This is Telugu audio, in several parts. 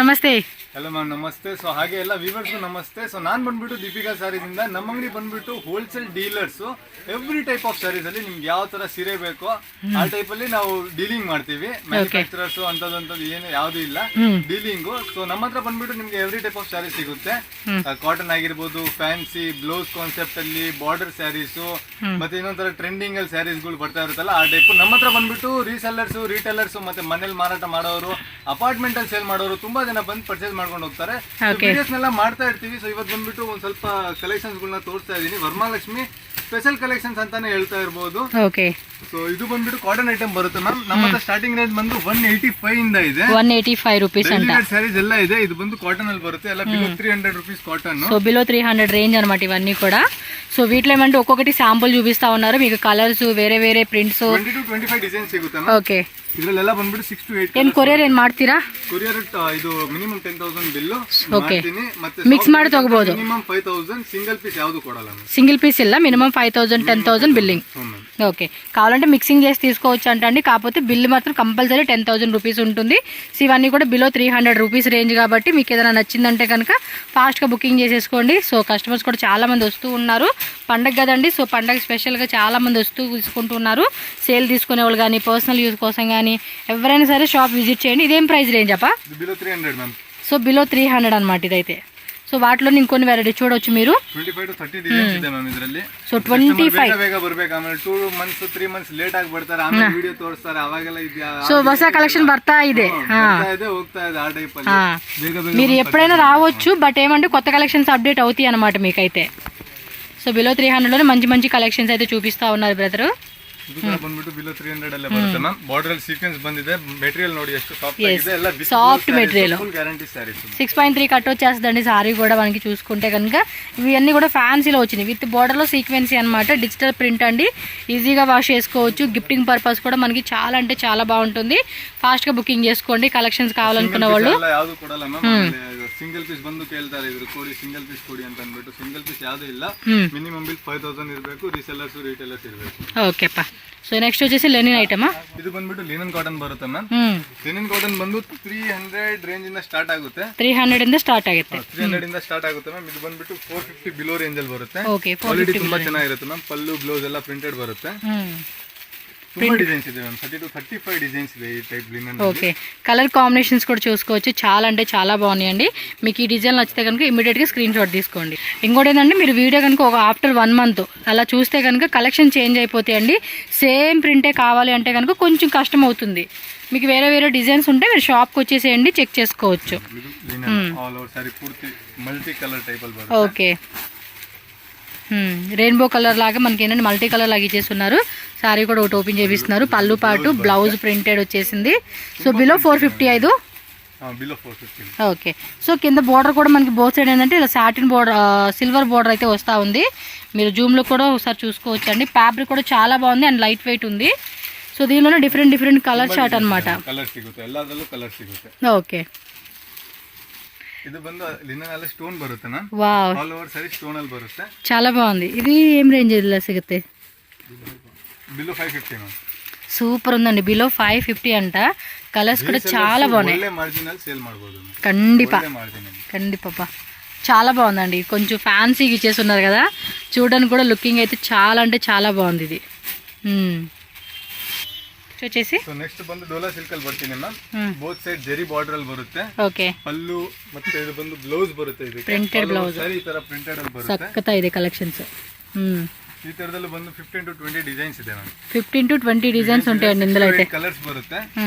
ನಮಸ್ತೆ. ಹಲೋ ಮ್ಯಾಮ್ ನಮಸ್ತೆ. ಸೊ ಹಾಗೆ ಎಲ್ಲ ವ್ಯೂವರ್ಸ್ಗೂ ನಮಸ್ತೆ. ಸೊ ನಾನು ಬಂದ್ಬಿಟ್ಟು ದೀಪಿಕಾ ಸ್ಯಾರೀಸ್ ಇಂದ ನಮ್ಮ ಅಂಗಡಿ ಬಂದ್ಬಿಟ್ಟು wholesale dealers. Every type of sarees ಅಲ್ಲಿ ನಿಮ್ಗೆ ಯಾವ ತರ ಸೀರೆ ಬೇಕೋ ಆ ಟೈಪ್ ಅಲ್ಲಿ ನಾವು ಡೀಲಿಂಗ್ ಮಾಡ್ತೀವಿ. ಮ್ಯಾನುಫ್ಯಾಕ್ಚರರ್ಸ್ ಅಂತದ್ದು ಏನು ಯಾವ್ದು ಇಲ್ಲ, ಡೀಲಿಂಗು. ಸೊ ನಮ್ಮ ಹತ್ರ ಬಂದ್ಬಿಟ್ಟು ನಿಮ್ಗೆ ಎವ್ರಿ ಟೈಪ್ ಆಫ್ ಸ್ಯಾರೀಸ್ ಸಿಗುತ್ತೆ. ಕಾಟನ್ ಆಗಿರ್ಬೋದು, ಫ್ಯಾನ್ಸಿ ಬ್ಲೌಸ್ ಕಾನ್ಸೆಪ್ಟ್ ಅಲ್ಲಿ, ಬಾರ್ಡರ್ ಸ್ಯಾರೀಸ್, ಮತ್ತೆ ಇನ್ನೊಂಥರ ಟ್ರೆಂಡಿಂಗ್ ಅಲ್ಲಿ ಸ್ಯಾರೀಸ್ ಗಳು ಬರ್ತಾ ಇರುತ್ತಲ್ಲ ಆ ಟೈಪ್. ನಮ್ಮ ಹತ್ರ ಬಂದ್ಬಿಟ್ಟು ರೀಸೆಲ್ಲರ್ಸ್, ರೀಟೇಲರ್ಸ್, ಮತ್ತೆ ಮನೇಲಿ ಮಾರಾಟ ಮಾಡೋರು, ಅಪಾರ್ಟ್ಮೆಂಟ್ ಅಲ್ಲಿ ಸೇಲ್ ಮಾಡೋರು ತುಂಬಾ ಜನ ಬಂದು ಪರ್ಚೇಸ್ ಮಾಡ್ಕೊಂಡು ಹೋಗ್ತಾರೆ. ವಿಡಿಯೋಸ್ ನೆಲ್ಲ ಮಾಡ್ತಾ ಇರ್ತೀವಿ. ಸೊ ಇವತ್ತು ಬಂದ್ಬಿಟ್ಟು ಒಂದ್ ಸ್ವಲ್ಪ ಕಲೆಕ್ಷನ್ಸ್ ಗಳನ್ನ ತೋರಿಸ್ತಾ ಇದೀನಿ. ವರಮಹಾಲಕ್ಷ್ಮಿ ಸ್ಪೆಷಲ್ ಕಲೆಕ್ಷನ್ಸ್ ಅಂತಾನೆ ಹೇಳ್ತಾ ಇರಬಹುದು. ಸೊ ಇದು ಬಂದ್ಬಿಟ್ಟು ಕಾಟನ್ ಐಟಮ್ ಬರುತ್ತೆ ಮ್ಯಾಮ್. ನಮ್ಮ ಹತ್ರ ಸ್ಟಾರ್ಟಿಂಗ್ ರೇಂಜ್ ಬಂದು 185 ಇಂದ ಇದೆ. 185 ರೂಪೀಸ್ ಅಂತ ಸ್ಯಾರೀಸ್ ಎಲ್ಲ ಇದೆ. ಇದು ಬಂದು ಕಾಟನ್ ಅಲ್ಲಿ ಬರುತ್ತೆ. ಎಲ್ಲ below 300 rupees cotton. So below 300 range అన్నమాట ఇవన్నీ కూడా. సో వీటిలో ఏమంటే ఒక్కొక్కటి శాంపుల్ చూపిస్తా ఉన్నారు మీకు. కలర్స్ వేరే వేరే ప్రింట్స్ 20 to 25 డిజైన్స్ ಸಿಗುತ್ತೆ. ఓకే. ಇದರಲ್ಲೆಲ್ಲ ಬಂದ್ಬಿಟ್ಟು 6 to 8. ಏನು ಕೊರಿಯರ್ ಏನು ಮಾಡ್ತೀರಾ? ಕೊರಿಯರ್ ಇದು ಮಿನಿಮಮ್ 10,000 ಬಿಲ್ ಮಾಡ್ತೀನಿ. ಮತ್ತೆ ಮಿಕ್ಸ್ ಮಾಡಿ ತಗೋಬಹುದು. ಮಿನಿಮಮ್ 5,000. సింగిల్ పీస్ ಯಾವುದು కొడాల. సింగిల్ పీస్ ಇಲ್ಲ, మినిమం 5,000 10,000 బిల్లింగ్. ఓకే. కావాలంటే మిక్సింగ్ చేసి తీసుకోవచ్చు అంటండి. కాకపోతే బిల్ మాత్రం కంపల్సరీ 10,000 రూపీస్ ఉంటుంది. సో ఇవన్నీ కూడా బిలో 300 రూపీస్ రేంజ్ కాబట్టి మీకు ఏదైనా నచ్చిందంటే కనుక ఫాస్ట్గా బుకింగ్ చేసేసుకోండి. సో కస్టమర్స్ కూడా చాలా మంది వస్తూ ఉన్నారు. పండగ కదండి. సో పండగ స్పెషల్గా చాలా మంది వస్తూ తీసుకుంటున్నారు. సేల్ తీసుకునే వాళ్ళు కానీ, పర్సనల్ యూజ్ కోసం కానీ ఎవరైనా సరే షాప్ విజిట్ చేయండి. ఇదేం ప్రైస్ రేంజ్ అప్ప? Below 300 ma'am. సో బిలో 300 అనమాట ఇదైతే. సో వాటిలో ఇంకొన్ని వెరైటీ చూడొచ్చు మీరు. 25 to 30 డిజైన్స్ ಇದೆ ಮ್ಯಾಮ್ ಇದರಲ್ಲಿ. సో 25 ಬೇಗ ಬರಬೇಕು. ಆಮೇಲೆ 2 months 3 months ಲೇಟ್ ಆಗಿ ಬರ್ತಾರೆ. ಆಮೇಲೆ ವಿಡಿಯೋ ತೋರಿಸ್ತಾರೆ. ಅವಾಗೆಲ್ಲ ಇದೆಯಾ. సో ಹೊಸ కలెక్షన్ ಬರ್ತಾ ಇದೆ. ಹೋಗ್ತಾ ಇದೆ ఆ టైప్ ಅಲ್ಲಿ. మీరు ఎప్పుడైనా రావచ్చు. బట్ ఏమంటే కొత్త కలెక్షన్స్ అప్డేట్ అవుతాయి అన్నమాట మీకైతే. సో బిలో 300 లోనే మంచి మంచి కలెక్షన్స్ అయితే చూపిస్తా ఉన్నారు బ్రదర్. ಇದು ಬಂದ್ಬಿಟ್ಟು ಬಿಲೋ 300 ಅಲ್ಲೇ ಬರುತ್ತೆ ಮ್ಯಾಮ್. ಬಾರ್ಡರ್ ಅಲ್ಲಿ ಸೀಕ್ವೆನ್ಸ್ ಬಂದಿದೆ. ಮೆಟೀರಿಯಲ್ ನೋಡಿ ಎಷ್ಟು ಸಾಫ್ಟ್ ಆಗಿದೆ. ಎಲ್ಲ soft material. Full guarantee saris. 6.3 cut వచ్చేస్తుందండి సారీ కూడా మనకి చూసుకుంటే కనుక. ఇవన్నీ కూడా ఫ్యాన్సీలో వచ్చినాయి విత్ బార్డర్లో సీక్వెన్సీ అనమాట. డిజిటల్ ప్రింట్ అండి. ఈజీగా వాష్ చేసుకోవచ్చు. గిఫ్టింగ్ పర్పస్ కూడా మనకి చాలా అంటే చాలా బాగుంటుంది. ఫాస్ట్గా బుకింగ్ చేసుకోండి కలెక్షన్స్ కావాలనుకున్న వాళ్ళు. ಯಾವುದು ಕೊಡಲ್ಲ ಮ್ಯಾಮ್. ಸಿಂಗಲ್ ಪೀಸ್ ಬಂದು ಕೇಳ್ತಾರೆ. ಇದ್ರ ಕೊಡಿ, ಸಿಂಗಲ್ ಪೀಸ್ ಕೊಡಿ ಅಂತ ಅಂದ್ಬಿಟ್ಟು. ಸಿಂಗಲ್ ಪೀಸ್ ಯಾವುದು ಇಲ್ಲ. ಮಿನಿಮಮ್ ಬಿಲ್ 5,000 ಇರಬೇಕು. ರೀಸೆಲ್ಲರ್ಸ್, ರಿಟೇಲರ್ಸ್ ಇರಬೇಕು. ఓకే అప్ప. సో నెక్స్ట్ వచ్చేసి లెనిన్ ఐటమా. ಇದು ಬಂದ್ಬಿಟ್ಟು ಲಿನನ್ ಕಾಟನ್ ಬರುತ್ತೆ ಮ್ಯಾಮ್. ಲಿನನ್ ಕಾಟನ್ ಬಂದು 300 ರೇಂಜ್ ಇಂದ ಸ್ಟಾರ್ಟ್ ಆಗುತ್ತೆ. 300 ಇಂದ ಸ್ಟಾರ್ಟ್ ಆಗುತ್ತೆ. 300 ಇಂದ ಸ್ಟಾರ್ಟ್ ಆಗುತ್ತೆ ಮ್ಯಾಮ್. ಇದು ಬಂದ್ಬಿಟ್ಟು 450 ಬಿಲೋ ರೇಂಜ್ ಅಲ್ಲಿ ಬರುತ್ತೆ. ಓಕೆ. ಕ್ವಾಲಿಟಿ ತುಂಬಾ ಚೆನ್ನಾಗಿರುತ್ತೆ ಮ್ಯಾಮ್. ಪಲ್ಲು ಬ್ಲೌಸ್ ಎಲ್ಲ ಪ್ರಿಂಟೆಡ್ ಬರುತ್ತೆ. ತುಂಬಾ డిజైన్స్ ಇದೆ మ్యామ్. 30 to 35 డిజైన్స్ ಇದೆ ఈ టైప్ లినన్. ఓకే. కలర్ కాంబినేషన్స్ కూడా చూసుకోవచ్చు. చాలా అంటే చాలా బాగున్నాయండి. మీకు ఈ డిజైన్ నచ్చితే కనుక ఇమీడియట్గా స్క్రీన్ షాట్ తీసుకోండి. ఇంకోటి ఏంటంటే మీరు వీడియో కనుక ఒక ఆఫ్టర్ 1 month అలా చూస్తే కనుక కలెక్షన్ చేంజ్ అయిపోతాయండి. సేమ్ ప్రింటే కావాలి అంటే కనుక కొంచెం కష్టం అవుతుంది. మీకు వేరే వేరే డిజైన్స్ ఉంటే మీరు షాప్కి వచ్చేసేయండి, చెక్ చేసుకోవచ్చు. ఓకే. రెయిన్బో కలర్ లాగా మనకి ఏంటంటే మల్టీ కలర్ లాగా ఇచ్చేస్తున్నారు. సారీ కూడా ఒకటి ఓపెన్ చేపిస్తున్నారు. పళ్ళు పాటు బ్లౌజ్ ప్రింటెడ్ వచ్చేసింది. So below 450. ఓకే. సో కింద బోర్డర్ కూడా మనకి బోత్ సైడ్ ఏంటంటే ఇలా సాటిన్ బోర్డర్, సిల్వర్ బోర్డర్ అయితే వస్తూ ఉంది. మీరు జూమ్లో కూడా ఒకసారి చూసుకోవచ్చు అండి. ఫ్యాబ్రిక్ కూడా చాలా బాగుంది అండ్ లైట్ వెయిట్ ఉంది. సో దీనిలోనే డిఫరెంట్ డిఫరెంట్ కలర్ చార్ట్ అనమాట. ఓకే. ಇದು ಬಂದು ಲಿನನ್ ಅಲ್ಲಿ ಸ್ಟೋನ್ ಬರುತ್ತೆ ನಾ. Wow. All over sari stone ಅಲ್ಲಿ ಬರುತ್ತೆ. చాలా బాగుంది. ఇది ఏం రేంజ్ ఇలా సిಗುತ್ತೆ? Below 550 ma'am. సూపర్ ఉందండి. బిలో 550 అంట. కలర్స్ కూడా చాలా బాగున్నాయి. ಒಳ್ಳೆ ಮಾರ್ಜಿನ್ ಅಲ್ಲಿ ಸೇಲ್ ಮಾಡಬಹುದು. కండిపా చాలా బాగుందండి. కొంచెం ఫ్యాన్సీగా ఇచ్చేస్తున్నారు కదా. చూడడానికి కూడా లుకింగ్ అయితే చాలా అంటే చాలా బాగుంది ఇది. వచ్చేసి సో నెక్స్ట్ ಬಂದು ಡೋಲಾ ಸಿಲ್ಕ್ ಅಲ್ಲಿ ಬರ್ತೀನಿ ಮ್ಯಾಮ್. ಬೋತ್ ಸೈಡ್ ಜರಿ ಬಾರ್ಡರ್ ಅಲ್ಲಿ ಬರುತ್ತೆ. ಓಕೆ. ಪಲ್ಲು ಮತ್ತೆ ಇದು ಬಂದು ಬ್ಲೌಸ್ ಬರುತ್ತೆ. ಇದಕ್ಕೆ ಪ್ರಿಂಟೆಡ್ ಬ್ಲೌಸ್. ಸರಿ ಈ ತರ ಪ್ರಿಂಟೆಡ್ ಅಲ್ಲಿ ಬರುತ್ತೆ. ಸಕ್ಕತ್ತಾ ಇದೆ ಕಲೆಕ್ಷನ್ಸ್. ಈ ತರದಲ್ಲಿ ಬಂದು 15 to 20 ಡಿಸೈನ್ಸ್ ಇದೆ ಮ್ಯಾಮ್. 15 to 20 ಡಿಸೈನ್ಸ್ ఉంటాయండి ఇందులో అయితే. కలర్స్ బರುತ್ತೆ.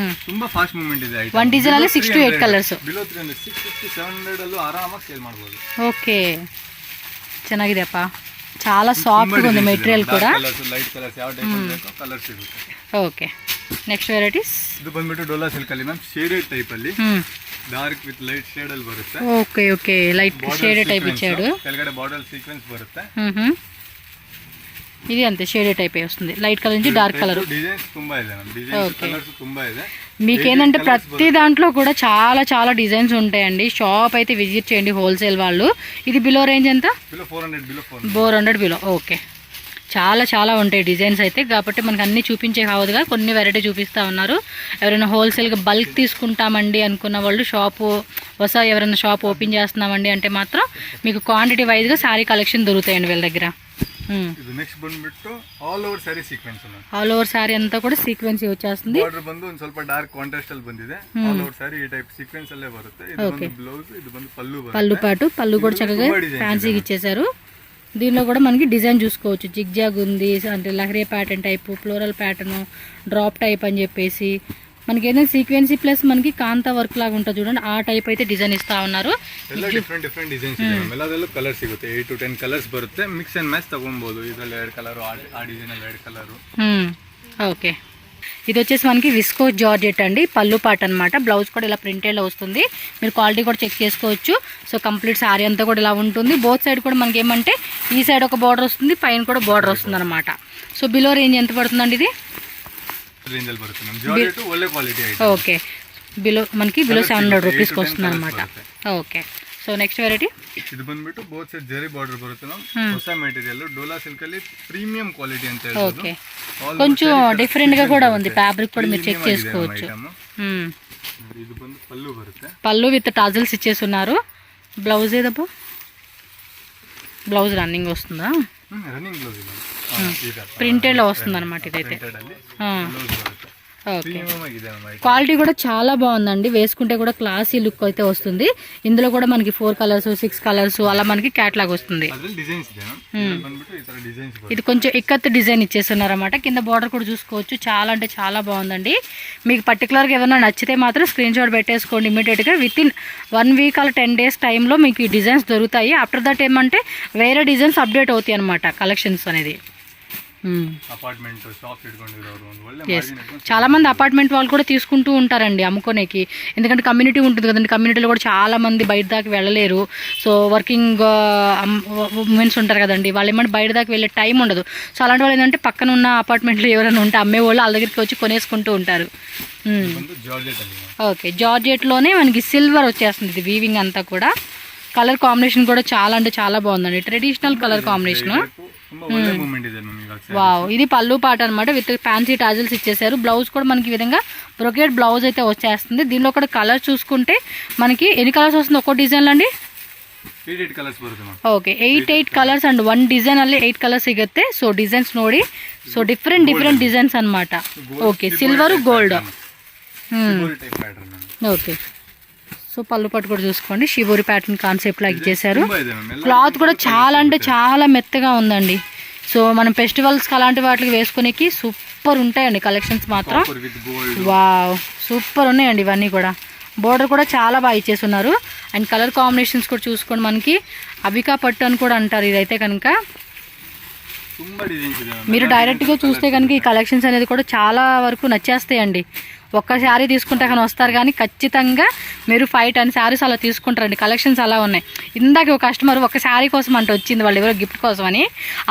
ತುಂಬಾ ಫಾಸ್ಟ್ ಮೂವ್ಮೆಂಟ್ ಇದೆ. వన్ డిజైన్ ಅಲ್ಲಿ 6 to 8 కలర్స్. ಬಿಲೋ 300 650 700 ಅಲ್ಲೂ ಆರಾಮಾಗಿ ಸೇಲ್ ಮಾಡಬಹುದು. ಓಕೆ. ಚೆನ್ನಾಗಿದೆ ಅಪ್ಪ. చాలా సాఫ్ట్గా ఉంది మెటీరియల్ కూడా. లైట్ కలర్స్ ಯಾವ ಟೈಪ್ ಬೇಕೋ ಕಲರ್ಸ್ ಇರುತ್ತೆ. ఓకే. నెక్స్ట్ వెరైటీస్ ಇದು ಬಂದ್ಬಿಟ್ಟು ಡೋಲಾ ಸಿಲ್ಕ್ ಅಲ್ಲಿ ಮ್ಯಾಮ್. ಶೇಡೆಡ್ ಟೈಪ್ ಅಲ್ಲಿ ಡಾರ್ಕ್ ವಿತ್ ಲೈಟ್ ಶೇಡ್ ಅಲ್ಲಿ ಬರುತ್ತೆ. Okay. Okay. Light shaded type ఇచ్చాడు. ಕೆಳಗಡೆ ಬಾರ್ಡರ್ ಸೀಕ್ವೆನ್ಸ್ ಬರುತ್ತೆ. ఇది అంతే షేడెడ్ టైప్ వస్తుంది. లైట్ కలర్ నుంచి డార్క్ కలర్. డిజైన్స్ ತುಂಬಾ ಇದೆ ಮ್ಯಾಮ್. డిజైన్స్ కలర్స్ ತುಂಬಾ ಇದೆ. మీకేంటంటే ప్రతి దాంట్లో కూడా చాలా చాలా డిజైన్స్ ఉంటాయండి. షాప్ అయితే విజిట్ చేయండి హోల్సేల్ వాళ్ళు. ఇది బిలో రేంజ్ ఎంత? బిలో 400. 400 బిలో. ఓకే. చాలా చాలా ఉంటాయి డిజైన్స్ అయితే. కాబట్టి మనకు అన్నీ చూపించే కావదుగా కొన్ని వెరైటీ చూపిస్తూ ఉన్నారు. ఎవరైనా హోల్సేల్గా బల్క్ తీసుకుంటామండి అనుకున్న వాళ్ళు షాపు ఎవరైనా షాప్ ఓపెన్ చేస్తున్నామండి అంటే మాత్రం మీకు క్వాంటిటీ వైజ్గా శారీ కలెక్షన్ దొరుకుతాయండి వీళ్ళ దగ్గర. ಇದು ನೆಕ್ಸ್ಟ್ ಬಂದ್ಬಿಟ್ಟು all over sari sequins all over sari ಅಂతా ಕೂಡ ಸೀಕ್ವೆನ್ಸಿ వచ్చేస్తుంది. ಬಾರ್ಡರ್ ಬಂದು ಒಂದು ಸ್ವಲ್ಪ ಡಾರ್ಕ್ ಕಾಂಟ್ರಾಸ್ಟ್ ಅಲ್ಲಿ ಬಂದಿದೆ. ಆಲ್ ಓವರ್ ಸ್ಯಾರಿ ಈ ಟೈಪ್ ಸೀಕ್ವೆನ್ಸ್ ಅಲ್ಲೇ ಬರುತ್ತೆ. ಇದು ಬಂದು ಬ್ಲೌಸ್, ఇది ಬಂದು పల్లు బರುತ್ತೆ. పల్లు పాటు పల్లు కూడా చక్కగా ఫ్యాన్సీగా ఇచ్చేసారు. దీనిలో కూడా మనకి డిజైన్ చూసుకోవచ్చు. జిగ్జాగ్ ఉంది, అంటే లహరీ pattern type, floral pattern, drop type అని చెప్పేసి మనకి ఏదైనా సీక్వెన్సీ ప్లస్ మనకి కాంతా వర్క్ లాగా ఉంటుంది చూడండి, ఆ టైప్ అయితే డిజైన్ ఇస్తా ఉన్నారు. ಎಲ್ಲ ಡಿಫ್ರೆಂಟ್ ಡಿಸೈನ್ಸ್ ಇದೆ. ಎಲ್ಲದರಲ್ಲೂ ಕಲರ್ ಸಿಗುತ್ತೆ. 8 to 10 ಕಲರ್ಸ್ ಬರುತ್ತೆ. ಮಿಕ್ಸ್ ಅಂಡ್ ಮ್ಯಾಚ್ ತಗೊಬಹುದು. ಇದರಲ್ಲಿ 2 ಕಲರ್, ಆ ಡಿಸೈನ್ ಅಲ್ಲಿ 2 ಕಲರ್. ఓకే, ఇది వచ్చేసి మనకి విస్కో జార్జెట్ అండి, పళ్ళు పాట అనమాట. బ్లౌజ్ కూడా ఇలా ప్రింటెడ్లో వస్తుంది. మీరు క్వాలిటీ కూడా చెక్ చేసుకోవచ్చు. సో కంప్లీట్ శారీ అంతా కూడా ఇలా ఉంటుంది. బోత్ సైడ్ కూడా మనకి ఏమంటే ఈ సైడ్ ఒక బార్డర్ వస్తుంది, పైన కూడా బార్డర్ వస్తుంది అనమాట. సో బిలో రేంజ్ ఎంత పడుతుందండి ఇది? రేంజ్ ಅಲ್ಲಿ ಬರುತ್ತೆ ನಮ್ಮ ಜಾರ್ಜೆಟ್ ಒಳ್ಳೆ ಕ್ವಾಲಿಟಿ ಐಟಮ್. ఓకే, మనకి బిలో 700 రూపీస్కి వస్తుంది అనమాట. ఓకే, సో నెక్స్ట్ వెరైటీ ಇದು ಬಂದ್ಬಿಟ್ಟು ಬೋತ್ ಸೈಡ್ ಜರಿ ಬಾರ್ಡರ್ ಬರುತ್ತೆ ನಮ್ಮ ಹೊಸ ಮೆಟೀರಿಯಲ್ ಡೋಲಾ ಸಿಲ್ಕ್ ಅಲ್ಲಿ ಪ್ರೀಮಿಯಂ ಕ್ವಾಲಿಟಿ ಅಂತ ಹೇಳ್ಬೋದು. ఓకే, కొంచెం డిఫరెంట్ గా కూడా ఉంది. ఫ్యాబ్రిక్ కూడా మీరు చెక్ చేసుకోవచ్చు. ಇದು ಬಂದು ಪಲ್ಲು ಬರುತ್ತೆ. పళ్ళు విత్ టాజల్స్ ఇచ్చేసి ఉన్నారు. బ్లౌజ్ ఏదబ్బా? బ్లౌజ్ రన్నింగ్ వస్తుందా? రన్నింగ్ బ్లౌజ్ ప్రింటెడ్ లో వస్తుంది అనమాట ఇదైతే. బರುತ್ತೆ. ఓకే, క్వాలిటీ కూడా చాలా బాగుందండి. వేసుకుంటే కూడా క్లాసీ లుక్ అయితే వస్తుంది. ఇందులో కూడా మనకి 4 కలర్స్ 6 కలర్స్ అలా మనకి క్యాట్లాగ్ వస్తుంది. ఇది కొంచెం ఇక్కత్ డిజైన్ ఇచ్చేస్తున్నారన్నమాట. కింద బార్డర్ కూడా చూసుకోవచ్చు. చాలా అంటే చాలా బాగుందండి. మీకు పర్టికులర్గా ఏమైనా నచ్చితే మాత్రం స్క్రీన్ షాట్ పెట్టేసుకోండి. ఇమీడియట్గా విత్ ఇన్ 1 వీక్ అలా 10 డేస్ టైంలో మీకు ఈ డిజైన్స్ దొరుకుతాయి. ఆఫ్టర్ దట్ ఏమంటే వేరే డిజైన్స్ అప్డేట్ అవుతాయి అనమాట కలెక్షన్స్ అనేది. చాలా మంది అపార్ట్మెంట్ వాళ్ళు కూడా తీసుకుంటూ ఉంటారండి అమ్ముకోనేకి. ఎందుకంటే కమ్యూనిటీ ఉంటుంది కదండి, కమ్యూనిటీలో కూడా చాలా మంది బయట దాకా వెళ్ళలేరు. సో వర్కింగ్ ఉమెన్స్ ఉంటారు కదండి, వాళ్ళు ఏమంటే బయట దాకా వెళ్ళే టైం ఉండదు. సో అలాంటి వాళ్ళు ఏంటంటే పక్కన ఉన్న అపార్ట్మెంట్లో ఎవరైనా ఉంటే అమ్మే వాళ్ళు వాళ్ళ దగ్గరికి వచ్చి కొనేసుకుంటూ ఉంటారు. ఓకే, జార్జెట్లోనే మనకి సిల్వర్ వచ్చేస్తుంది. ఇది వీవింగ్ అంతా కూడా. కలర్ కాంబినేషన్ కూడా చాలా అంటే చాలా బాగుందండి. Traditional colour combination. వావ్, ఇది పళ్ళు పాట అనమాట. విత్ ఫ్యాన్సీ టాజిల్స్ ఇచ్చేసారు. బ్లౌజ్ కూడా మనకి ఈ విధంగా బ్రొకేట్ బ్లౌజ్ అయితే వచ్చేస్తుంది. దీనిలో కూడా కలర్ చూసుకుంటే మనకి ఎన్ని కలర్స్ వస్తుంది ఒక్కో డిజైన్ అండి? 8 ಕಲರ್ಸ್ ಬರುತ್ತೆ. ಓಕೆ, 8 ಕಲರ್ಸ್ ಅಂಡ್ 1 ಡಿಸೈನ್ ಅಲ್ಲಿ 8 ಕಲರ್ಸ್ ಸಿಗುತ್ತೆ. ಸೊ ಡಿಸೈನ್ಸ್ ನೋಡಿ, ಸೊ ಡಿಫ್ರೆಂಟ್ ಡಿಸೈನ್ಸ್ ಅನ್మాట. Okay, silver gold. Okay, so పళ్ళు పట్టు కూడా చూసుకోండి. షిబోరి ప్యాటర్న్ కాన్సెప్ట్ లాగా ఇచ్చేసారు. క్లాత్ కూడా చాలా అంటే చాలా మెత్తగా ఉందండి. సో మనం ఫెస్టివల్స్కి అలాంటి వాటికి వేసుకునేకి సూపర్ ఉంటాయండి కలెక్షన్స్ మాత్రం. వావ్, సూపర్ ఉన్నాయండి ఇవన్నీ కూడా. బోర్డర్ కూడా చాలా బాగా ఇచ్చేస్తున్నారు. అండ్ కలర్ కాంబినేషన్స్ కూడా చూసుకోండి. మనకి అవికా పట్టు అని కూడా అంటారు ఇదైతే కనుక. మీరు డైరెక్ట్గా చూస్తే కనుక ఈ కలెక్షన్స్ అనేది కూడా చాలా వరకు నచ్చేస్తాయండి. ఒక్క శారీ తీసుకుంటే కానీ వస్తారు, కానీ ఖచ్చితంగా మీరు 5-10 శారీస్ అలా తీసుకుంటారండి. కలెక్షన్స్ అలా ఉన్నాయి. ఇందాక ఒక కస్టమర్ ఒక శారీ కోసం అంటే వచ్చింది, వాళ్ళు ఎవరో గిఫ్ట్ కోసం అని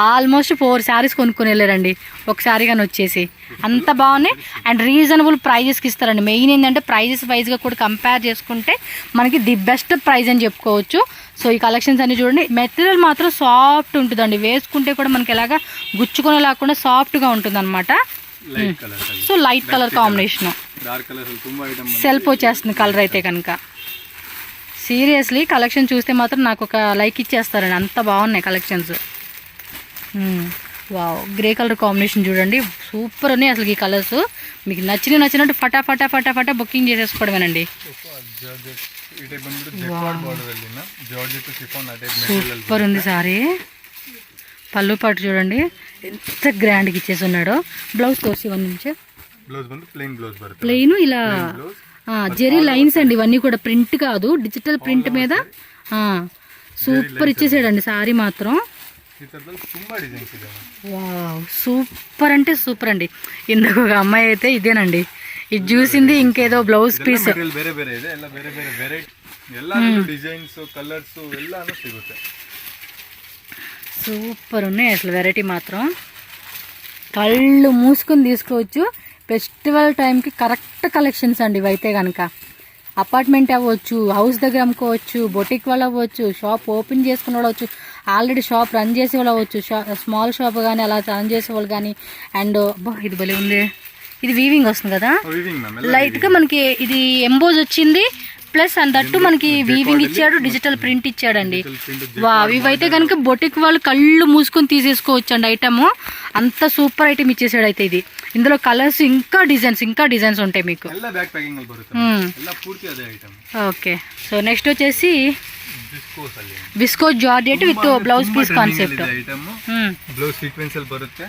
ఆల్మోస్ట్ 4 శారీస్ కొనుక్కొని వెళ్ళారండి ఒక శారీ కానీ వచ్చేసి. అంత బాగున్నాయి అండ్ రీజనబుల్ ప్రైజెస్కి ఇస్తారండి. మెయిన్ ఏంటంటే ప్రైజెస్ వైజ్గా కూడా కంపేర్ చేసుకుంటే మనకి ది బెస్ట్ ప్రైజ్ అని చెప్పుకోవచ్చు. సో ఈ కలెక్షన్స్ అన్ని చూడండి. మెటీరియల్ మాత్రం సాఫ్ట్ ఉంటుందండి. వేసుకుంటే కూడా మనకి ఎలాగా గుచ్చుకునే లేకుండా సాఫ్ట్గా ఉంటుంది అనమాట. So light colour combination, self వచ్చేస్తుంది కలర్ అయితే కనుక. సీరియస్లీ కలెక్షన్ చూస్తే మాత్రం నాకు ఒక లైక్ ఇచ్చేస్తారండి, అంత బాగున్నాయి collections. Wow, grey colour combination చూడండి, సూపర్ ఉన్నాయి అసలు ఈ కలర్స్. మీకు నచ్చినట్టు ఫటాఫటా బుకింగ్ చేసేసుకోవడమేనండి. సూపర్ ఉంది సారీ. పళ్ళు పాటు చూడండి ఎంత గ్రాండ్గా ఇచ్చేసి ఉన్నాడో. బ్లౌజ్ తోసి 1 నుంచి ప్లెయిన్ ఇలా జెరీ లైన్స్ అండి. ఇవన్నీ కూడా ప్రింట్ కాదు, డిజిటల్ ప్రింట్ మీద సూపర్ ఇచ్చేసాడండి సారీ మాత్రం. వావ్, సూపర్ అంటే సూపర్ అండి. ఇందుకు ఒక అమ్మాయి అయితే ఇదేనండి ఇది చూసింది, ఇంకేదో బ్లౌజ్ పీస్. సూపర్ ఉన్నాయి అసలు వెరైటీ మాత్రం. కళ్ళు మూసుకొని తీసుకోవచ్చు. ఫెస్టివల్ టైంకి కరెక్ట్ కలెక్షన్స్ అండి ఇవైతే కనుక. అపార్ట్మెంట్ అవ్వచ్చు, హౌస్ దగ్గర అమ్ముకోవచ్చు, బొటిక్ వాళ్ళు అవ్వచ్చు, షాప్ ఓపెన్ చేసుకుని అవ్వచ్చు, ఆల్రెడీ షాప్ రన్ చేసే వాళ్ళు అవ్వచ్చు, స్మాల్ షాప్ కానీ అలా రన్ చేసే వాళ్ళు కానీ. అండ్ ఇది భలే ఉంది. ఇది వీవింగ్ వస్తుంది కదా లైట్గా మనకి. ఇది ఎంబోజ్ వచ్చింది, ప్లస్ అండ్ దట్టు మనకి వీవింగ్ ఇచ్చాడు, డిజిటల్ ప్రింట్ ఇచ్చాడండి. ఇవైతే కనుక బొటిక్ వాళ్ళు కళ్ళు మూసుకొని తీసేసుకోవచ్చు అండి ఐటమ్. అంత సూపర్ ఐటమ్ ఇచ్చేసాడు అయితే ఇది. ఇందులో కలర్స్ ఇంకా డిజైన్స్ ఉంటాయి మీకు. ఓకే, సో నెక్స్ట్ వచ్చేసి viscose georgette with blouse piece concept. Blouse sequential బರುತ್ತೆ.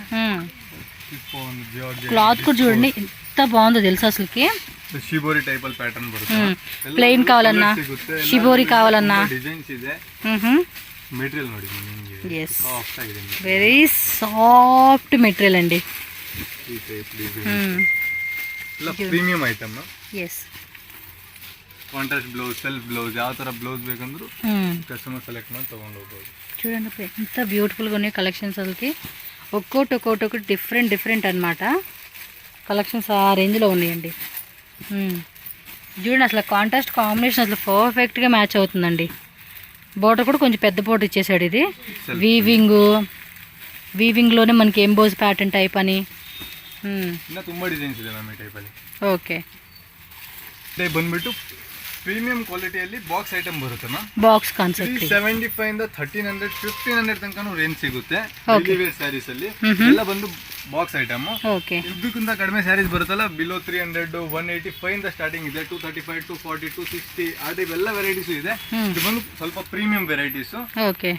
క్లాత్ కూడా చూడండి ఎంత బాగుందో తెలుసా అసలుకి. ಶಿಬೋರಿ ಟೈಪ್ ಅಲ್ಲಿ ಪ್ಯಾಟರ್ನ್ ಬರುತ್ತೆ. ಪ್ಲೇನ್ ಕಾವಾಲన్నా, ಶಿಬೋರಿ ಕಾವಾಲన్నా. ಡಿಸೈನ್ಸ್ ಇದೆ. మెటీరియల్ ನೋಡಿ ನಿಮಗೆ ಸಾಫ್ಟ್ ಆಗಿದೆ, వెరీ సాఫ్ట్ మెటీరియల్ అండి. ಈ ಟೈಪ್ ಡಿಸೈನ್ ಎಲ್ಲ premium item. Yes, contrast blouse, self blouse, ಯಾವ ತರ ಬ್ಲೌಸ್ ಬೇಕಂದ್ರು ಕಸ್ಟಮರ್ ಸೆಲೆಕ್ಟ್ ಮಾಡಿ ತಗೊಂಡು ಹೋಗ್ಬೋದು. చూడండి ఎంత బ్యూటిఫుల్గా ఉన్నాయి కలెక్షన్స్. అసలుకి ఒక్కొక్కటి డిఫరెంట్ అన్నమాట. కలెక్షన్స్ ఆ రేంజ్లో ఉన్నాయండి. చూడండి అసలు కాంట్రాస్ట్ కాంబినేషన్ అసలు పర్ఫెక్ట్గా మ్యాచ్ అవుతుందండి. బోర్డర్ కూడా కొంచెం పెద్ద బోర్డర్ ఇచ్చేసాడు. ఇది వీవింగ్లోనే మనకి ఎంబోజ్ ప్యాటర్న్ టైప్ అని. ತುಂಬಾ ಡಿಸೈನ್ಸ್ ಇದೆ ಮ್ಯಾಮ್ ಈ ಟೈಪ್ ಅಲ್ಲಿ. ಓಕೆ, ಟೈಪ್ ಬಂದ್ಬಿಟ್ಟು ಪ್ರೀಮಿಯಂ ಕ್ವಾಲಿಟಿಯಲ್ಲಿ ಬಾಕ್ಸ್ ಐಟಮ್ ಬರುತ್ತೆ ಮ್ಯಾಮ್. ಬಾಕ್ಸ್ ಕಾನ್ಸೆಪ್ಟ್ 375 ಇಂದ 1300 1500 ತನಕನೂ ರೇಂಜ್ ಸಿಗುತ್ತೆ ಡೈಲಿ ವೇರ್ ಸ್ಯಾರೀಸ್ ಅಲ್ಲಿ. ಎಲ್ಲ ಬಂದು ಬಾಕ್ಸ್ ಐಟಮ್. ಓಕೆ, ಇದಕ್ಕಿಂತ ಕಡಿಮೆ ಸ್ಯಾರೀಸ್ ಬರುತ್ತಲ್ಲ, ಬಿಲೋ 300 185 ಇಂದ ಸ್ಟಾರ್ಟಿಂಗ್ ಇದೆ. 235 240 260 ಆ ಟೈಪ್ ಎಲ್ಲ ವೆರೈಟೀಸ್ ಇದೆ. ಇದು ಬಂದು ಸ್ವಲ್ಪ ಪ್ರೀಮಿಯಂ ವೆರೈಟೀಸ್. ಓಕೆ,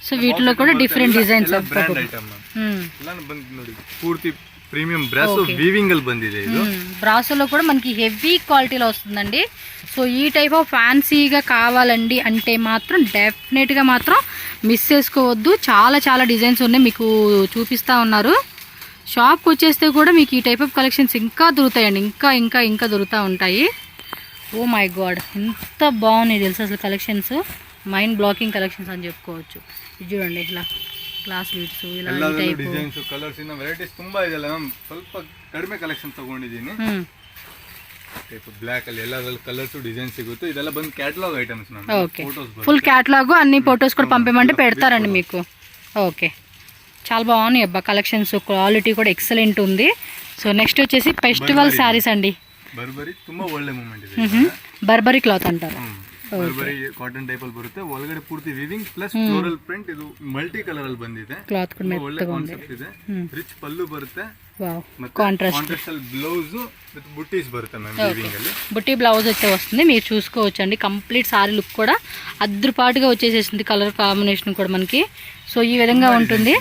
ಸೊ వీటిలో కూడా డిఫరెంట్ డిజైన్స్ ಬ್ರಾಂಡ್ ಐಟಮ್ ಎಲ್ಲ ಬಂದು ನೋಡಿ ಪೂರ್ತಿ ప్రీమియం బ్రాసో వీవింగ్ ಅಲ್ಲಿ ಬಂದಿದೆ. ఇది బ్రాసోలో కూడా మనకి హెవీ క్వాలిటీలో వస్తుందండి. సో ఈ టైప్ ఆఫ్ ఫ్యాన్సీగా కావాలండి అంటే మాత్రం డెఫినెట్గా మాత్రం మిస్ చేసుకోవద్దు. చాలా డిజైన్స్ ఉన్నాయి, మీకు చూపిస్తూ ఉన్నారు. షాప్కి వచ్చేస్తే కూడా మీకు ఈ టైప్ ఆఫ్ కలెక్షన్స్ ఇంకా దొరుకుతాయండి. ఇంకా దొరుకుతూ ఉంటాయి. ఓ మై గాడ్, ఎంత బాగున్నాయి తెలుసు అసలు కలెక్షన్స్. మైండ్ బ్లాకింగ్ కలెక్షన్స్ అని చెప్పుకోవచ్చు. ఇది చూడండి ఇట్లా ಕ್ಲಾಸ್ ಲೀಡ್ಸ್ ಎಲ್ಲ ಡಿಸೈನ್ಸ್ ಕಲರ್ಸ್ ಇನ್ನ ವೆರೈಟೀಸ್ ತುಂಬಾ ಇದೆಲ್ಲ ಮ್ಯಾಮ್. ಸ್ವಲ್ಪ ಕಡಿಮೆ ಕಲೆಕ್ಷನ್ ತಗೊಂಡಿದ್ದೀನಿ. ಟೈಪ್ ಬ್ಲಾಕ್ ಅಲ್ಲಿ ಎಲ್ಲ ಕಲರ್ಸ್ ಡಿಸೈನ್ಸ್ ಸಿಗುತ್ತೆ. ಇದೆಲ್ಲ ಬಂದು catalogue items ma'am. Photos full catalogue అన్ని ఫొటోస్ కూడా పంపమంటే పెడతారండి మీకు. ఓకే, చాలా బాగున్నాయి అబ్బా కలెక్షన్స్. క్వాలిటీ కూడా ఎక్సలెంట్ ఉంది. సో నెక్స్ట్ వచ్చేసి ఫెస్టివల్ శారీస్ అండి. ಬರ್ಬರಿ ತುಂಬಾ ಒಳ್ಳೆ ಮೂಮೆಂಟ್ ಇದೆ. ಬರ್ಬರಿ ಕ್లాత్ అంటారు. ಬರ್ಬರಿ ಕಾಟನ್ ಟೈಪ್ ಅಲ್ಲಿ ಬರುತ್ತೆ. ಒಳಗಡೆ ಪೂರ್ತಿ ವಿವಿಂಗ್ ಪ್ಲಸ್ ಫ್ಲೋರಲ್ ಪ್ರಿಂಟ್. ಇದು ಮಲ್ಟಿ ಕಲರ್ ಅಲ್ಲಿ ಬಂದಿದೆ. ಕ್ಲಾತ್ ಕೂಡ ಒಳ್ಳೆ ಕಾನ್ಸೆಪ್ಟ್ ಇದೆ. ರಿಚ್ ಪಲ್ಲು ಬರುತ್ತೆ. వావ్, ಮತ್ತೆ కాంట్రాస్ట్ బ్లౌజ్ విత్ బుట్టీస్ బರುತ್ತೆ మ్యామ్. వీవింగ్ ಅಲ್ಲಿ బుట్టి బ్లౌజ్ అయితే వస్తుంది, మీరు చూసుకోవచ్చండి. కంప్లీట్ సారీ లుక్ కూడా అద్రుపాటుగా వచ్చేసేసింది. కలర్ కాంబినేషన్ కూడా మనకి సో ఈ విధంగా ఉంటుంది.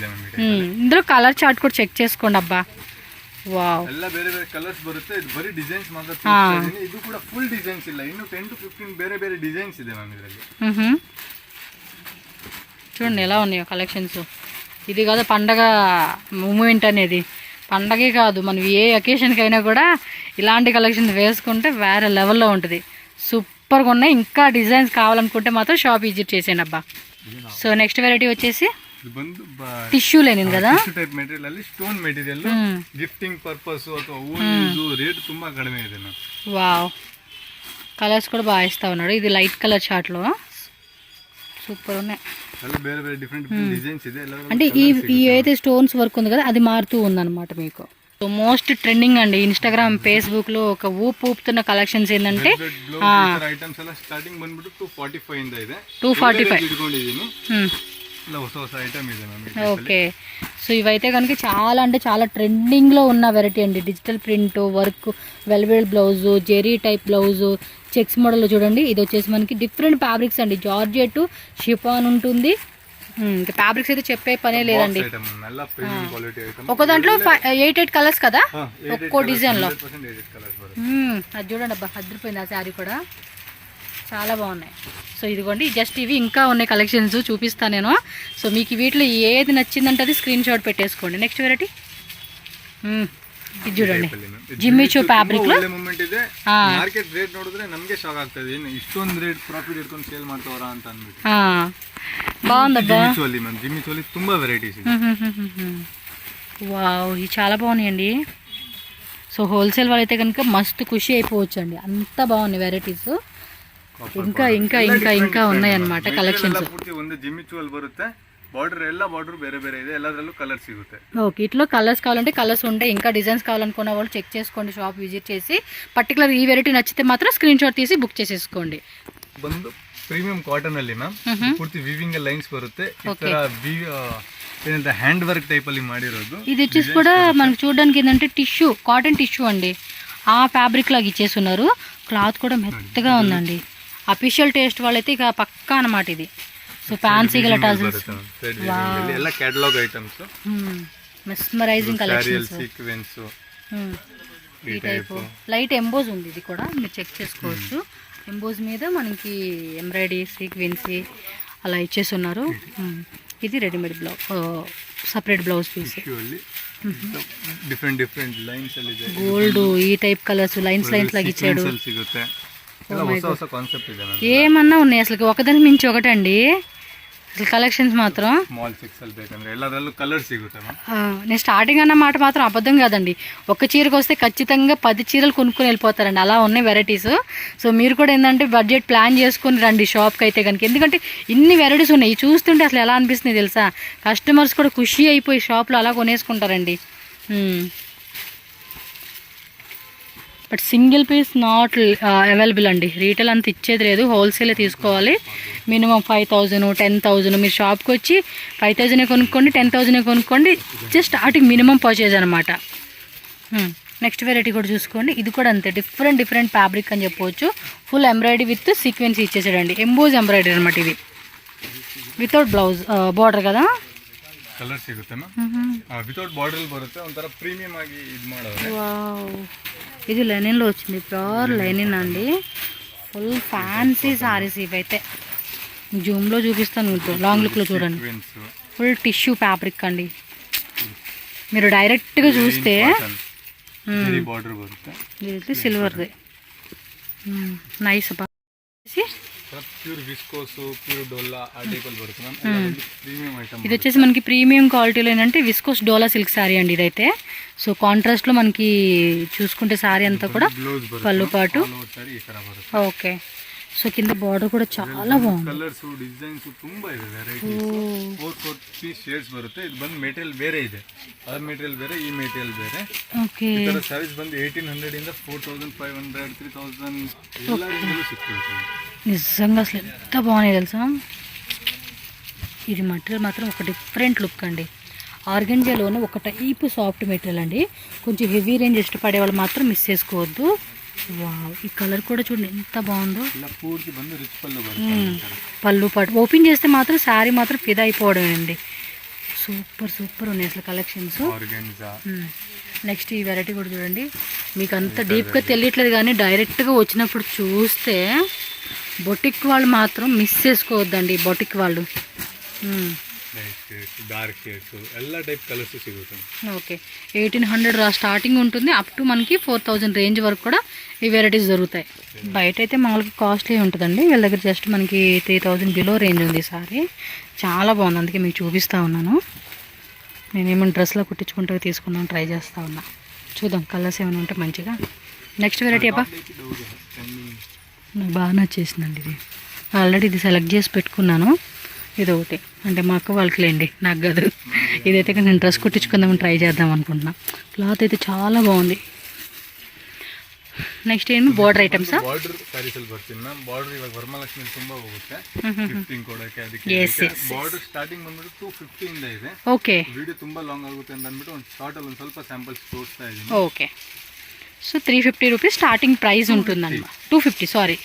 ఇందులో కలర్ చార్ట్ కూడా చెక్ చేసుకోండి అబ్బా. వావ్, ಎಲ್ಲ ಬೇರೆ ಕಲರ್ಸ್ ಬರುತ್ತೆ. ಇದು ಬರೀ ಡಿಸೈನ್ಸ್ ಮಾತ್ರ ತೋರಿಸ್ತಾ ಇದೀನಿ. ಇದು ಕೂಡ ಫುಲ್ ಡಿಸೈನ್ಸ್ ಇಲ್ಲ, ಇನ್ನು 10 to 15 ಬೇರೆ ಡಿಸೈನ್ಸ್ ಇದೆ ಮ್ಯಾಮ್ ಇದರಲ್ಲಿ. చూడండి ఎలా ఉన్నాయో కలెక్షన్స్. ఇది కాదు పండగ మూమెంట్ అనేది. పండగే కాదు, మనం ఏ అకేషన్కి అయినా కూడా ఇలాంటి కలెక్షన్స్ వేసుకుంటే వేరే లెవెల్లో ఉంటుంది. సూపర్గా ఉన్నాయి. ఇంకా డిజైన్స్ కావాలనుకుంటే మాత్రం షాప్ విజిట్ చేసేయండి అబ్బా. సో నెక్స్ట్ వెరైటీ వచ్చేసి ಟಿಶ್ಯೂ ಲೇನಿನ್ కదా, ಟಿಶ್ಯೂ ಟೈಪ್ ಮೆಟೀರಿಯಲ್ ಅಲ್ಲಿ ಸ್ಟೋನ್ ಮೆಟೀರಿಯಲ್ ಗಿಫ್ಟಿಂಗ್ ಪರ್ಪಸ್ ಅಥವಾ ಓನ್ ಯೂಸ್ ರೇಟ್ ತುಂಬಾ ಕಡಿಮೆ ಇದೆ. వావ్, కలర్స్ కూడా బాగా ఇస్తా ఉన్నాడు. ఇది లైట్ కలర్ చార్ట్ లో సూపర్ ఉన్నాయి. ಎಲ್ಲ ಬೇರೆ డిఫరెంట్ డిజైన్స్ ಇದೆ. అంటే ఈ ఏదైతే స్టోన్స్ వర్క్ ఉంది కదా అది మారుతూ ఉందన్నమాట మీకు. సో మోస్ట్ ట్రెండింగ్ అండి ఇన్స్టాగ్రామ్ ఫేస్బుక్ లో ఒక ఊపుతున్న కలెక్షన్స్ ఏంటంటే ఐటమ్స్ ಎಲ್ಲ ಸ್ಟಾರ್ಟಿಂಗ್ ಬಂದ್ಬಿಟ್ಟು 245 ಇಂದ ಇದೆ. 245 ಇಟ್ಕೊಂಡಿದ್ದೀನಿ. ಹೊಸ ఐటమ్ ಇದೆ ಮ್ಯಾಮ್. ఓకే, సో ఇవైతే కనుక చాలా ట్రెండింగ్లో ఉన్న వెరైటీ అండి. Digital print work, velvet blouse, zari type blouse, checks మోడల్లో చూడండి. ఇది వచ్చేసి మనకి డిఫరెంట్ ఫ్యాబ్రిక్స్ అండి. జార్జెట్, షిఫాన్ ఉంటుంది. ఇంకా ఫ్యాబ్రిక్స్ అయితే చెప్పే పనే లేదండి. ఒక దాంట్లో 8 కలర్స్ కదా ఒక్కో డిజైన్లో. అది చూడండి అబ్బా, అదిరిపోయింది ఆ శారీ కూడా. చాలా బాగున్నాయి. సో ఇదిగోండి జస్ట్ ఇవి ఇంకా ఉన్నాయి కలెక్షన్స్ చూపిస్తాను నేను. సో మీకు వీటిలో ఏది నచ్చిందంటే అది స్క్రీన్ షాట్ పెట్టేసుకోండి. నెక్స్ట్ వెరైటీ ఇది చూడండి, జిమ్మిచూ ఫ్యాబ్రిక్ లో ಮಾರ್ಕೆಟ್ ರೇಟ್ ನೋಡಿದ್ರೆ ನಮಗೆ ಶಾಕ್ ಆಗ್ತದೆ. ಏನು ಇಷ್ಟೊಂದು ರೇಟ್ ಪ್ರಾಫಿಟ್ ಇಟ್ಕೊಂಡು ಸೇಲ್ ಮಾಡ್ತಾವರಾ ಅಂತ ಅಂದ್ಬಿಟ್ಟು. బాగుందబ్బా. జిమ్మిచోలి ತುಂಬಾ వెరైటీస్ ಇದೆ. వావ్, ఇవి చాలా బాగున్నాయండి. సో హోల్సేల్ వాళ్ళైతే కనుక మస్తు ఖుషి అయిపోవచ్చు అండి, అంత బాగున్నాయి వెరైటీస్. ఇంకా ఉన్నాయి అన్నమాట కలెక్షన్స్. ಒಂದು ಜಿಮ್ಮಿಚುವಲ್ ಬರುತ್ತೆ. ಬಾರ್ಡರ್ ಎಲ್ಲ ಬಾರ್ಡರ್ ಬೇರೆ ಬೇರೆ ಇದೆ, ಎಲ್ಲದರಲ್ಲೂ ಕಲರ್ ಸಿಗುತ್ತೆ. ఓకే, ఇట్లో కలర్స్ కావాలంటే కలర్స్ ఉంటాయి, ఇంకా డిజైన్స్ కావాలనుకున్న వాళ్ళు చెక్ చేసుకోండి, షాప్ విజిట్ చేసి పర్టికులర్ ఈ వెరైటీ నచ్చితే మాత్రం స్క్రీన్ షాట్ తీసి బుక్ చేసేసుకోండి. ಬಂದು ಪ್ರೀಮಿಯಂ ಕಾಟನ್ ಅಲ್ಲಿ ಮ್ಯಾಮ್ ಪೂರ್ತಿ ವಿವಿಂಗ್ ಲೈನ್ಸ್ ಬರುತ್ತೆ, ಈ ತರ ಏನಂತ హ్యాండ్ వర్క్ టైప్ ಅಲ್ಲಿ ಮಾಡಿರೋದು. ఇది వచ్చేసి కూడా మనకు చూడడానికి ఏంటంటే టిష్యూ, కాటన్ టిష్యూ అండి, ఆ ఫ్యాబ్రిక్ లాగా ఇచ్చేస్తున్నారు. క్లాత్ కూడా మెత్తగా ఉందండి. అఫీషియల్ టేస్ట్ వాళ్ళైతే ఇక పక్కా అన్నమాట ఇది. సో ఫ్యాన్సీ గల టజల్స్, ಎಲ್ಲ catalogue items, mesmerising collections, sequence ఈ టైపు లైట్ ఎంబోజ్ ఉంది. ఇది కూడా మీరు చెక్ చేసుకోవచ్చు. ఎంబోజ్ మీద మనకి ఎంబ్రాయిడరీ సీక్వెన్సీ అలా ఇచ్చేస్తున్నారు. ఇది readymade blouse, separate blouse piece. Different different lines ಅಲ್ಲಿ ಇದೆ. గోల్డ్ ఈ టైప్ కలర్స్ లైన్స్ లాగా ఇచ్చాడు. సిಗುತ್ತೆ. ಎಲ್ಲ ಹೊಸ ಹೊಸ కాన్సెప్ట్ ಇದೆ మ్యామ్. ఏమన్నా ఉన్నాయి అసలు, ఒకదాని మించి ఒకటండి అసలు కలెక్షన్స్ మాత్రం. స్మాల్ ఎక్సెల్ ಬೇಕಂದ್ರೆ ಎಲ್ಲದರಲ್ಲೂ కలర్ సిಗುತ್ತೆ మ్యామ్. నేను స్టార్టింగ్ అన్న మాట మాత్రం అబద్ధం కాదండి. ఒక చీరకు వస్తే ఖచ్చితంగా 10 చీరలు కొనుక్కొని వెళ్ళిపోతారండి, అలా ఉన్నాయి వెరైటీస్. సో మీరు కూడా ఏంటంటే బడ్జెట్ ప్లాన్ చేసుకుని రండి షాప్కి అయితే కనుక, ఎందుకంటే ఇన్ని వెరైటీస్ ఉన్నాయి. చూస్తుంటే అసలు ఎలా అనిపిస్తుంది తెలుసా, కస్టమర్స్ కూడా ఖుషి అయిపోయి షాప్లో అలా కొనేసుకుంటారండి. But single piece not available అండి, రీటైల్ అంత ఇచ్చేది లేదు, హోల్సేలే తీసుకోవాలి. మినిమం 5,000 10,000 మీరు షాప్కి వచ్చి 5,000 కొనుక్కోండి, 10,000 కొనుక్కోండి, జస్ట్ స్టార్టింగ్ మినిమం పర్చేజ్ అనమాట. నెక్స్ట్ వెరైటీ కూడా చూసుకోండి, ఇది కూడా అంతే డిఫరెంట్ డిఫరెంట్ ఫ్యాబ్రిక్ అని చెప్పవచ్చు. ఫుల్ ఎంబ్రాయిడరీ విత్ సీక్వెన్స్ ఇచ్చేసాడండి, ఎంబోజ్ ఎంబ్రాయిడరీ అనమాట. ఇది వితౌట్ బ్లౌజ్ బార్డర్ కదా, ಕಲರ್ ಸಿಗುತ್ತೆ ಮ್ಯಾಮ್. ವಿತೌಟ್ ಬಾರ್ಡರ್ ಬರುತ್ತೆ, ಒಂಥರ ಪ್ರೀಮಿಯಂ ಆಗಿ ಇದು ಮಾಡೋದು. వావ్, ఇది లెనిన్లో వచ్చింది, ప్యూర్ లెనిన్ అండి. ఫుల్ ఫ్యాన్సీ సారీస్ ఇవైతే. జూమ్లో చూపిస్తాను, లాంగ్ లుక్లో చూడండి. ఫుల్ టిష్యూ ఫ్యాబ్రిక్ అండి. మీరు డైరెక్ట్గా చూస్తే ಬಾರ್ಡರ್ ಬರುತ್ತೆ, ఇది సిల్వర్ది నైస్. ప్యూర్ విస్కోస్, ప్యూర్ డోలా ఆ టైప్ లో బರುತ್ತೆ మ్యామ్. Premium item. ఇది వచ్చేసి మనకి ప్రీమియం క్వాలిటీలో ఏంటంటే విస్కోస్ డోలా సిల్క్ శారీ అండి ఇదైతే. సో కాంట్రాస్ట్లో మనకి చూసుకుంటే శారీ అంతా కూడా పళ్ళు పాటు. ఓకే, సో కింద బార్డర్ కూడా చాలా బాగుంది. కలర్స్ డిజైన్స్ ತುಂಬಾ ಇದೆ, ವೆರೈಟೀಸ್ 4 ಪೀಸ್ ಶೇಡ್ಸ್ ಬರುತ್ತೆ. ಇದು ಬಂದು ಮೆಟೀರಿಯಲ್ ಬೇರೆ ಇದೆ, ಆ ಮೆಟೀರಿಯಲ್ ಬೇರೆ, ಈ ಮೆಟೀರಿಯಲ್ ಬೇರೆ. ಓಕೆ, ಈ ತರ ಸಾರೀಸ್ ಬಂದು 1800 ಇಂದ 4500 3000 ಎಲ್ಲ ರೇಂಜಲ್ಲೂ ಸಿಗ್ತದೆ. నిజంగా అసలు ఎంత బాగున్నాయి తెలుసా. ఇది మెటీరియల్ మాత్రం ఒక డిఫరెంట్ లుక్ అండి. ఆర్గంజాలోనే ఒక టైప్ సాఫ్ట్ మెటీరియల్ అండి. కొంచెం హెవీ రేంజ్ ఇష్టపడే వాళ్ళు మాత్రం మిస్ చేసుకోవద్దు. వావ్, ఈ కలర్ కూడా చూడండి ఎంత బాగుందో. పళ్ళు పాటు ఓపెన్ చేస్తే మాత్రం శారీ మాత్రం ఫిదా అయిపోవడం అండి. సూపర్ సూపర్ ఉన్నాయి అసలు కలెక్షన్స్. నెక్స్ట్ ఈ వెరైటీ కూడా చూడండి, మీకు అంత డీప్గా తెలియట్లేదు కానీ డైరెక్ట్గా వచ్చినప్పుడు చూస్తే బొటిక్ వాళ్ళు మాత్రం మిస్ చేసుకోవద్దండి. బొటిక్ వాళ్ళు డార్క్ షేడ్స్ ಎಲ್ಲ టైప్ కలర్స్ సిగుతాయి. ఓకే, 1800 స్టార్టింగ్ ఉంటుంది, అప్ టు మనకి 4000 రేంజ్ వరకు కూడా ఈ వెరైటీస్ దొరుకుతాయి. బయట అయితే మామూలుగా కాస్ట్లీ ఉంటుందండి, వీళ్ళ దగ్గర జస్ట్ మనకి 3000 బిలో రేంజ్ ఉంది సారీ. చాలా బాగుంది, అందుకే మీకు చూపిస్తూ ఉన్నాను. నేనేమైనా డ్రెస్లో కుట్టించుకుంటూ తీసుకుందాం ట్రై చేస్తూ ఉన్నా. చూద్దాం కలర్స్ ఏమైనా ఉంటే మంచిగా. నెక్స్ట్ వెరైటీ అబ్బా నాకు బాగా నచ్చేసిందండి. ఇది ఆల్రెడీ ఇది సెలెక్ట్ చేసి పెట్టుకున్నాను. ఇది ఒకటి అంటే మా అక్క వాళ్ళకి లేండి, నాకు కాదు. ఇదైతే నేను డ్రెస్ కుట్టించుకుందామని ట్రై చేద్దాం అనుకుంటున్నా. క్లాత్ అయితే చాలా బాగుంది. ನೆಕ್ಸ್ಟ್ ಏನು ಬಾರ್ಡರ್ ಐಟಮ್ಸ್ ಬಾರ್ಡರ್ ಸ್ಯಾರೀಸ್ ಅಲ್ಲಿ ಬರ್ತೀನಿ ಮ್ಯಾಮ್. ಬಾರ್ಡರ್ ಇವಾಗ ವರಮಹಾಲಕ್ಷ್ಮಿ ತುಂಬಾ ಹೋಗುತ್ತೆ ಗಿಫ್ಟಿಂಗ್ ಕೊಡಕ್ಕೆ. ಅದಕ್ಕೆ ಬಾರ್ಡರ್ ಸ್ಟಾರ್ಟಿಂಗ್ ಬಂದ್ಬಿಟ್ಟು 250 ಇಂದ ಇದೆ. ಓಕೆ, ವಿಡಿಯೋ ತುಂಬಾ ಲಾಂಗ್ ಆಗುತ್ತೆ ಅಂತ ಅಂದ್ಬಿಟ್ಟು ಒಂದು ಶಾರ್ಟ್ ಅಲ್ಲಿ ಒಂದು ಸ್ವಲ್ಪ ಸ್ಯಾಂಪಲ್ಸ್ ತೋರಿಸ್ತಾ ಇದ್ದೀನಿ. Okay, so 350 rupees starting price ఉంటుందన్నమాట. 250 సారీ.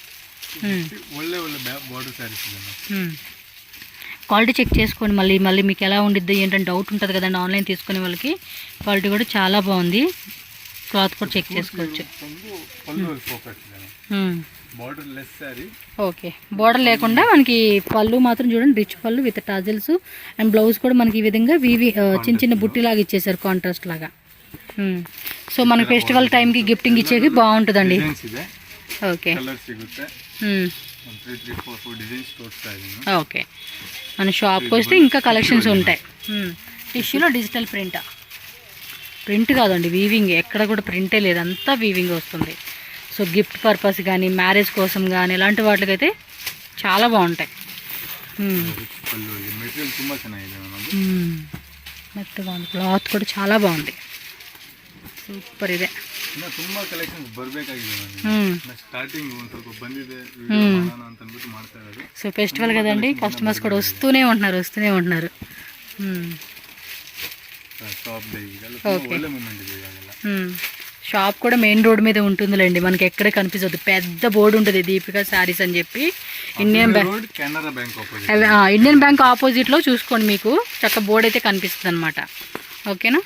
ಒಳ್ಳೆ ಒಳ್ಳೆ ಬಾರ್ಡರ್ ಸ್ಯಾರೀಸ್ ಇದೆ. క్వాలిటీ చెక్ చేసుకోండి. మళ్ళీ మీకు ఎలా ఉండిద్ది ఏంటంటే డౌట్ ఉంటుంది కదండి ఆన్లైన్ తీసుకునే వాళ్ళకి. క్వాలిటీ కూడా చాలా బాగుంది. క్లాత్ కూడా చెక్ చేసుకోవచ్చు. ఓకే, బార్డర్ లేకుండా మనకి పళ్ళు మాత్రం చూడండి రిచ్ పళ్ళు విత్ టాజిల్స్ అండ్ బ్లౌజ్ కూడా మనకి ఈ విధంగా చిన్న చిన్న బుట్టిలాగా ఇచ్చేసారు కాంట్రాస్ట్ లాగా. సో మన ఫెస్టివల్ టైంకి గిఫ్టింగ్ ఇచ్చేకి బాగుంటుందండి. ఓకే ఓకే, మన షాప్కి వస్తే ఇంకా కలెక్షన్స్ ఉంటాయి. టిష్యూలో డిజిటల్ ప్రింట్ కాదండి, వీవింగ్. ఎక్కడ కూడా ప్రింటే లేదు, అంతా వీవింగ్ వస్తుంది. సో గిఫ్ట్ పర్పస్ కానీ మ్యారేజ్ కోసం కానీ ఇలాంటి వాటికైతే చాలా బాగుంటాయి. ಪಲ್ಲು ಅಲ್ಲಿ ಮೆಟೀರಿಯಲ್ ತುಂಬಾ ಚೆನ್ನಾಗಿದೆ ನಮ್ಮದು. మెత్తగా ఉంది, క్లాత్ కూడా చాలా బాగుంది, సూపర్ ಇದೆ. ಇನ್ನು ತುಂಬಾ ಕಲೆಕ್ಷನ್ಸ್ ಬರಬೇಕಾಗಿದೆ ನನಗೆ. ಸ್ಟಾರ್ಟಿಂಗ್ ಒಂದು ಸ್ವಲ್ಪ ಬಂದಿದೆ ವಿಡಿಯೋ ಮಾಡೋಣ ಅಂತ ಅಂದ್ಬಿಟ್ಟು ಮಾಡ್ತಾ ಇರೋದು. సో ఫెస్టివల్ కదండి, కస్టమర్స్ కూడా వస్తూనే ఉంటున్నారు. ಟಾಪ್ ಡೇ ಇದೆಲ್ಲ ತುಂಬಾ ಒಳ್ಳೆ ಮೂಮೆಂಟ್ ಇದೆ ಇವಾಗೆಲ್ಲ. షాప్ కూడా మెయిన్ రోడ్ మీద ఉంటుందిలేండి, మనకి ఎక్కడ కనిపించదు, పెద్ద బోర్డు ఉంటుంది దీపికా శారీస్ అని చెప్పి. Indian bank, Canara bank opposite, Indian bank ఆపోజిట్లో చూసుకోండి, మీకు చక్క బోర్డు అయితే కనిపిస్తుంది అనమాట. ఓకేనా.